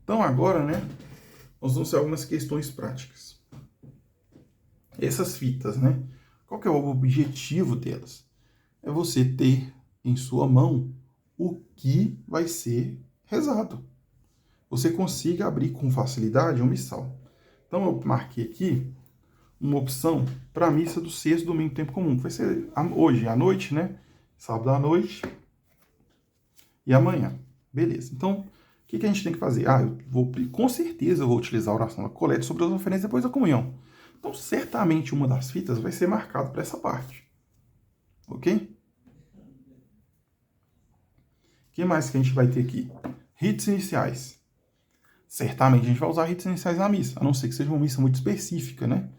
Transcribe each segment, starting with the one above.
Então agora, né, nós vamos ter algumas questões práticas. Essas fitas, né, qual que é o objetivo delas? É você ter em sua mão o que vai ser rezado. Você consiga abrir com facilidade um missal. Então eu marquei aqui uma opção para a missa do sexto domingo tempo comum. Vai ser hoje à noite, né? Sábado à noite e amanhã. Beleza. Então, o que a gente tem que fazer? Com certeza eu vou utilizar a oração da coleta sobre as oferendas depois da comunhão. Então, certamente uma das fitas vai ser marcada para essa parte. Ok? O que mais que a gente vai ter aqui? Ritos iniciais. Certamente a gente vai usar ritos iniciais na missa, a não ser que seja uma missa muito específica, né?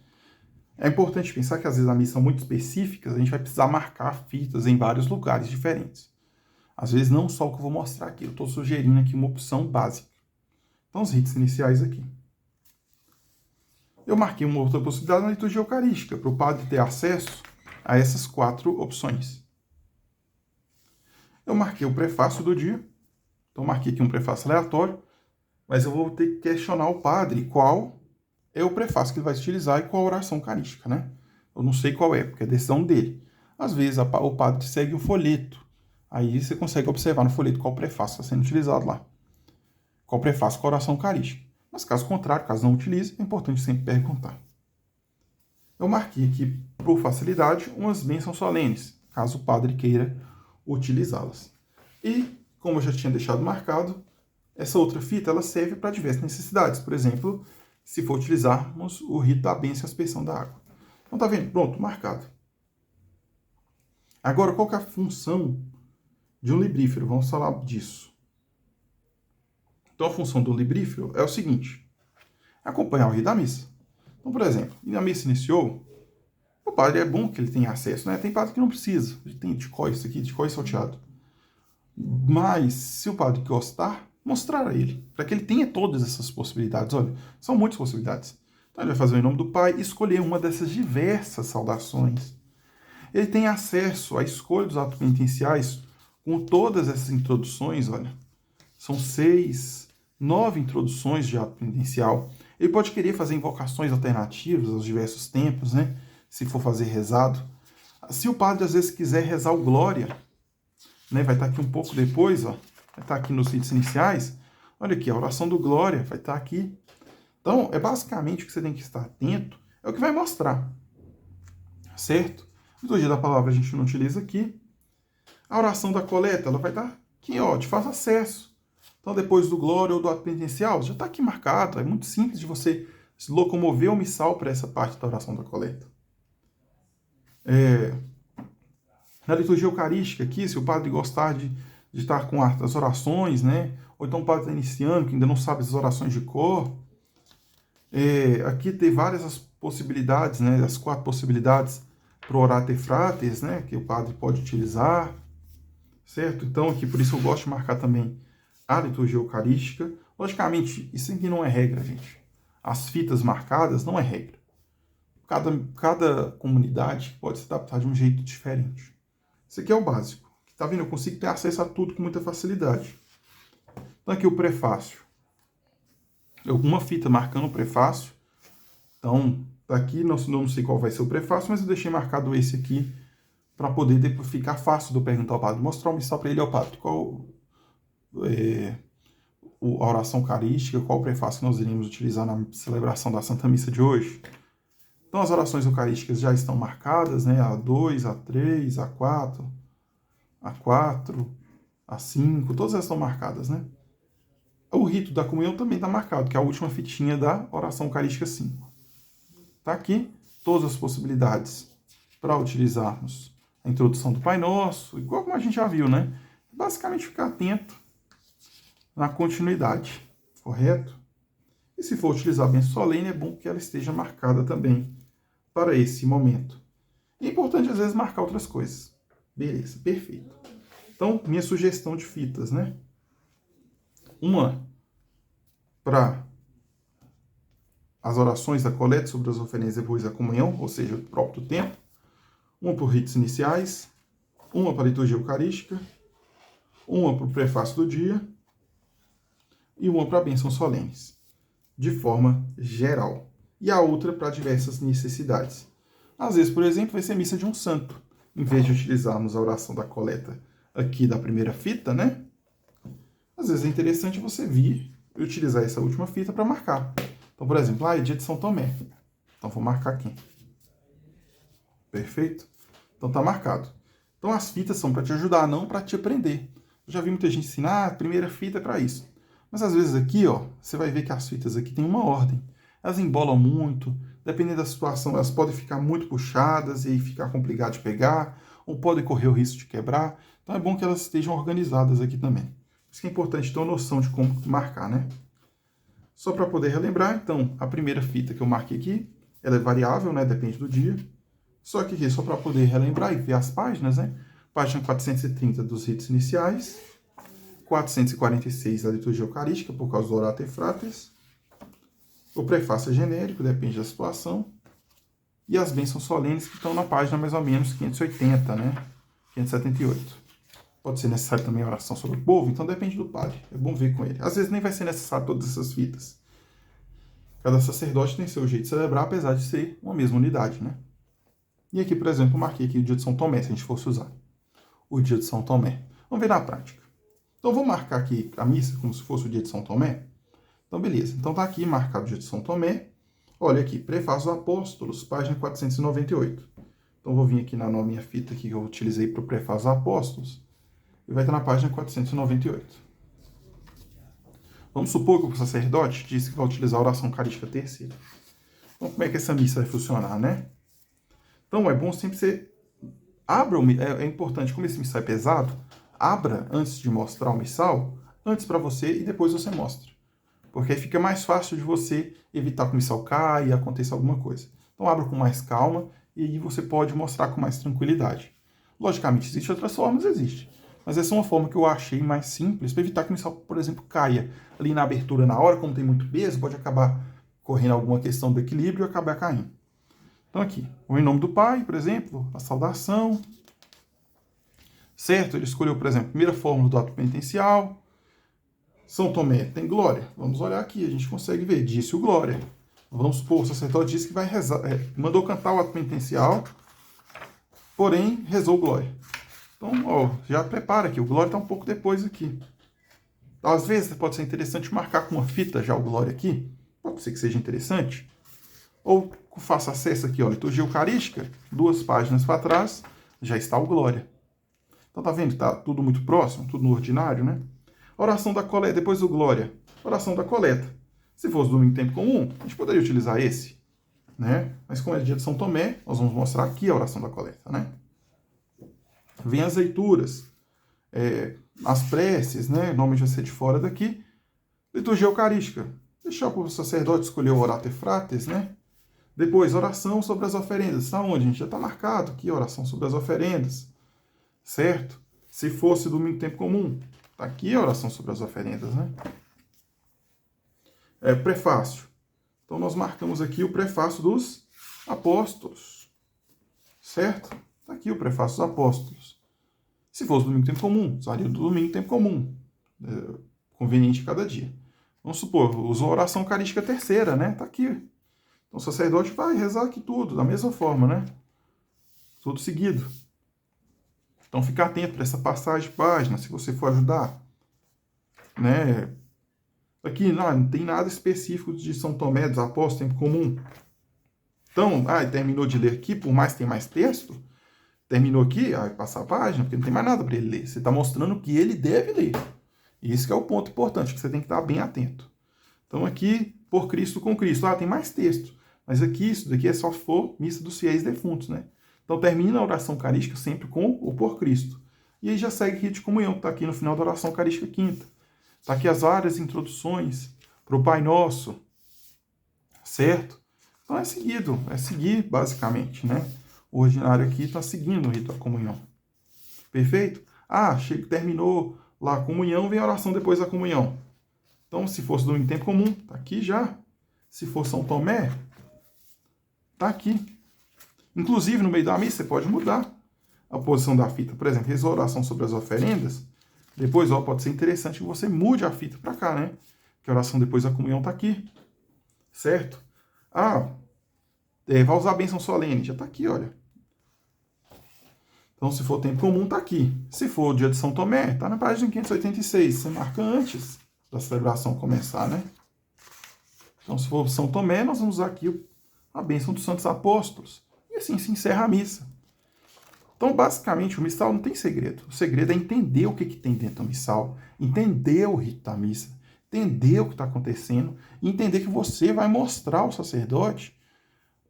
É importante pensar que às vezes as missas são muito específicas, a gente vai precisar marcar fitas em vários lugares diferentes. Às vezes não só o que eu vou mostrar aqui, eu estou sugerindo aqui uma opção básica. Então, os ritos iniciais aqui. Eu marquei uma outra possibilidade na liturgia eucarística, para o padre ter acesso a essas 4 opções. Eu marquei o prefácio do dia, então marquei aqui um prefácio aleatório, mas eu vou ter que questionar o padre qual é o prefácio que ele vai utilizar e qual a oração eucarística, né? Eu não sei qual é, porque é decisão dele. Às vezes o padre segue o folheto, aí você consegue observar no folheto qual prefácio está sendo utilizado lá. Qual prefácio com a oração eucarística. Mas caso contrário, caso não utilize, é importante sempre perguntar. Eu marquei aqui, por facilidade, umas bênçãos solenes, caso o padre queira utilizá-las. E, como eu já tinha deixado marcado, essa outra fita ela serve para diversas necessidades. Por exemplo, se for utilizarmos o rito da bênção e aspersão da água. Então, tá vendo? Pronto, marcado. Agora, qual que é a função de um librífero? Vamos falar disso. Então, a função do librífero é o seguinte: acompanhar o rito da missa. Então, por exemplo, a missa iniciou, o padre é bom que ele tenha acesso, né? Tem padre que não precisa, tem ticói isso aqui, ticói salteado. Mas, se o padre gostar, mostrar a ele, para que ele tenha todas essas possibilidades. Olha, são muitas possibilidades. Então, ele vai fazer o nome do Pai e escolher uma dessas diversas saudações. Ele tem acesso à escolha dos atos penitenciais com todas essas introduções, olha. São 9 introduções de ato penitencial. Ele pode querer fazer invocações alternativas aos diversos tempos, né? Se for fazer rezado. Se o padre, às vezes, quiser rezar o Glória, né? Vai estar aqui um pouco depois, ó. Vai estar aqui nos ritos iniciais. Olha aqui, a oração do Glória vai estar aqui. Então, é basicamente o que você tem que estar atento, é o que vai mostrar. Certo? A liturgia da palavra a gente não utiliza aqui. A oração da coleta, ela vai estar aqui, ó, de fácil acesso. Então, depois do Glória ou do ato penitencial, já está aqui marcado. É muito simples de você se locomover o missal para essa parte da oração da coleta. Na liturgia eucarística aqui, se o padre gostar de estar com as orações, né? Ou então o padre está iniciando, que ainda não sabe as orações de cor. Aqui tem várias as possibilidades, né? As 4 possibilidades para o Orate Fratres, né? Que o padre pode utilizar. Certo? Então, aqui, por isso eu gosto de marcar também a liturgia eucarística. Logicamente, isso aqui não é regra, gente. As fitas marcadas não é regra. Cada comunidade pode se adaptar de um jeito diferente. Isso aqui é o básico. Tá vendo? Eu consigo ter acesso a tudo com muita facilidade. Então, aqui o prefácio. Uma fita marcando o prefácio. Então, aqui não sei qual vai ser o prefácio, mas eu deixei marcado esse aqui para poder depois ficar fácil de eu perguntar ao padre. Mostrar o missal para ele, ao padre, qual a oração eucarística, qual o prefácio que nós iremos utilizar na celebração da Santa Missa de hoje. Então, as orações eucarísticas já estão marcadas, né? A2, A3, A4, A4, A5, todas elas estão marcadas, né? O rito da comunhão também está marcado, que é a última fitinha da oração eucarística 5. Está aqui todas as possibilidades para utilizarmos a introdução do Pai Nosso, igual como a gente já viu, né? Basicamente ficar atento na continuidade, correto? E se for utilizar a bênção solene, é bom que ela esteja marcada também para esse momento. É importante, às vezes, marcar outras coisas. Beleza, perfeito. Então, minha sugestão de fitas, né? Uma para as orações da coleta sobre as oferendas depois da comunhão, ou seja, o próprio tempo. Uma para os ritos iniciais. Uma para a liturgia eucarística. Uma para o prefácio do dia. e uma para bênçãos solenes, de forma geral. E a outra para diversas necessidades. Às vezes, por exemplo, vai ser missa de um santo. Em vez de utilizarmos a oração da coleta aqui da primeira fita, né? Às vezes é interessante você vir e utilizar essa última fita para marcar. Então, por exemplo, é dia de São Tomé. Então, vou marcar aqui. Perfeito? Então, tá marcado. Então, as fitas são para te ajudar, não para te aprender. Eu já vi muita gente ensinar, a primeira fita é para isso. Mas, às vezes, aqui, ó, você vai ver que as fitas aqui têm uma ordem. Elas embolam muito. Dependendo da situação, elas podem ficar muito puxadas e aí ficar complicado de pegar, ou podem correr o risco de quebrar. Então, é bom que elas estejam organizadas aqui também. Por isso que é importante ter uma noção de como marcar, né? Só para poder relembrar, então, a primeira fita que eu marquei aqui, ela é variável, né? Depende do dia. Só que aqui, só para poder relembrar e ver as páginas, né? Página 430 dos ritos iniciais, 446 da liturgia eucarística, por causa do Orate Fratres, o prefácio é genérico, depende da situação, e as bênçãos solenes que estão na página mais ou menos 580, né? 578. Pode ser necessário também a oração sobre o povo, então depende do padre, é bom ver com ele. Às vezes nem vai ser necessário todas essas fitas. Cada sacerdote tem seu jeito de celebrar, apesar de ser uma mesma unidade, né? E aqui, por exemplo, eu marquei aqui o dia de São Tomé, se a gente fosse usar o dia de São Tomé. Vamos ver na prática. Então, vou marcar aqui a missa como se fosse o dia de São Tomé. Então, beleza. Então, tá aqui marcado o dia de São Tomé. Olha aqui, Prefácio dos Apóstolos, página 498. Então, vou vir aqui na minha fita aqui que eu utilizei para o Prefácio dos Apóstolos. E vai estar na página 498. Vamos supor que o sacerdote disse que vai utilizar a oração eucarística terceira. Então, como é que essa missa vai funcionar, né? Então, é bom sempre você abra é importante, como esse missal é pesado, abra antes de mostrar o missal, antes para você e depois você mostra. Porque aí fica mais fácil de você evitar que o missal caia e aconteça alguma coisa. Então, abra com mais calma e aí você pode mostrar com mais tranquilidade. Logicamente, existem outras formas, existe. Mas essa é uma forma que eu achei mais simples para evitar que o missal, por exemplo, caia ali na abertura na hora, como tem muito peso, pode acabar correndo alguma questão do equilíbrio e acabar caindo. Então aqui, ou em nome do Pai, por exemplo, a saudação. Certo? Ele escolheu, por exemplo, a primeira fórmula do ato penitencial. São Tomé tem glória. Vamos olhar aqui, a gente consegue ver. Disse o glória. Vamos supor, o sacerdote disse que vai rezar, mandou cantar o ato penitencial, porém rezou glória. Então, ó, já prepara aqui, o glória está um pouco depois aqui. Às vezes pode ser interessante marcar com uma fita já o glória aqui, pode ser que seja interessante. Ou faça acesso aqui, ó, liturgia eucarística, 2 páginas para trás, já está o glória. Então tá vendo? Tá tudo muito próximo, tudo no ordinário, né? Oração da coleta, depois do glória. Oração da coleta. Se fosse domingo em tempo comum, a gente poderia utilizar esse, né? Mas como é dia de São Tomé, nós vamos mostrar aqui a oração da coleta, né? Vem as leituras, as preces, né? O nome já ser de fora daqui. Liturgia eucarística. Deixar para o sacerdote escolher o Orate Fratres, né? Depois, oração sobre as oferendas. Está onde? A gente já está marcado aqui, oração sobre as oferendas. Certo? Se fosse domingo em tempo comum, está aqui a oração sobre as oferendas, né? Prefácio. Então, nós marcamos aqui o prefácio dos apóstolos. Certo? Está aqui o prefácio dos apóstolos. Se fosse domingo em tempo comum, usaria o domingo em tempo comum. Conveniente cada dia. Vamos supor, usou a oração eucarística terceira, né? Está aqui. Então, o sacerdote vai rezar aqui tudo, da mesma forma, né? Tudo seguido. Então, fica atento para essa passagem de página, se você for ajudar. Né? Aqui não tem nada específico de São Tomé dos Apóstolos, tempo comum. Então, terminou de ler aqui, por mais que tenha mais texto, terminou aqui, vai passar a página, porque não tem mais nada para ele ler. Você está mostrando que ele deve ler. E esse que é o ponto importante, que você tem que estar bem atento. Então, aqui, por Cristo, com Cristo. Tem mais texto. Mas aqui, isso daqui é só se for missa dos fiéis defuntos, né? Então, termina a oração eucarística sempre com o por Cristo. E aí já segue o rito de comunhão, que está aqui no final da oração eucarística quinta. Está aqui as várias introduções para o Pai Nosso. Certo? Então, é seguir, basicamente, né? O ordinário aqui está seguindo o rito da comunhão. Perfeito? Terminou lá a comunhão, vem a oração depois da comunhão. Então, se fosse domingo em tempo comum, está aqui já. Se for São Tomé, está aqui. Inclusive, no meio da missa, você pode mudar a posição da fita. Por exemplo, rezou a oração sobre as oferendas. Depois, pode ser interessante que você mude a fita para cá, né? que a oração depois da comunhão está aqui, certo? Vai usar a bênção solene, já está aqui, olha. Então, se for tempo comum, está aqui. Se for o dia de São Tomé, está na página 586. Você marca antes da celebração começar, né? Então, se for São Tomé, nós vamos usar aqui a bênção dos santos apóstolos. E assim se encerra a missa. Então, basicamente, o missal não tem segredo. O segredo é entender o que tem dentro do missal, entender o rito da missa, entender o que está acontecendo e entender que você vai mostrar ao sacerdote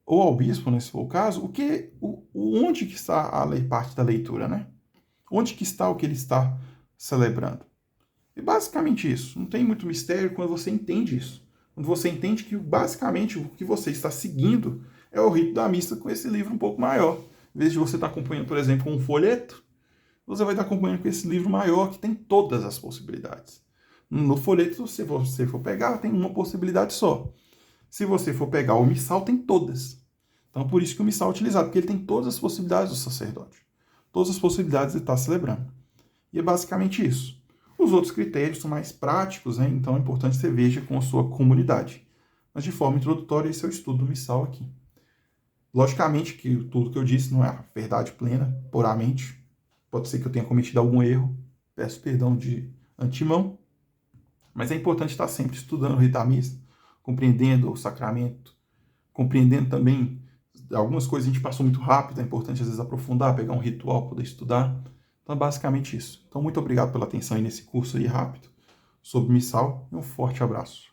ou ao bispo, né, se for o caso, onde que está parte da leitura, né? Onde que está o que ele está celebrando. E basicamente isso. Não tem muito mistério quando você entende isso. Quando você entende que basicamente o que você está seguindo é o rito da missa com esse livro um pouco maior. Em vez de você estar acompanhando, por exemplo, um folheto, você vai estar acompanhando com esse livro maior que tem todas as possibilidades. No folheto, se você for pegar, tem uma possibilidade só. Se você for pegar o missal, tem todas. Então, por isso que o missal é utilizado, porque ele tem todas as possibilidades do sacerdote. Todas as possibilidades de estar celebrando. E é basicamente isso. Os outros critérios são mais práticos, né? Então é importante que você veja com a sua comunidade. Mas de forma introdutória, esse é o estudo do missal aqui. Logicamente que tudo que eu disse não é a verdade plena, puramente. Pode ser que eu tenha cometido algum erro. Peço perdão de antemão. Mas é importante estar sempre estudando o rito da missa, compreendendo o sacramento, compreendendo também algumas coisas a gente passou muito rápido, é importante às vezes aprofundar, pegar um ritual, poder estudar. Então é basicamente isso. Então muito obrigado pela atenção aí nesse curso aí rápido sobre missal e um forte abraço.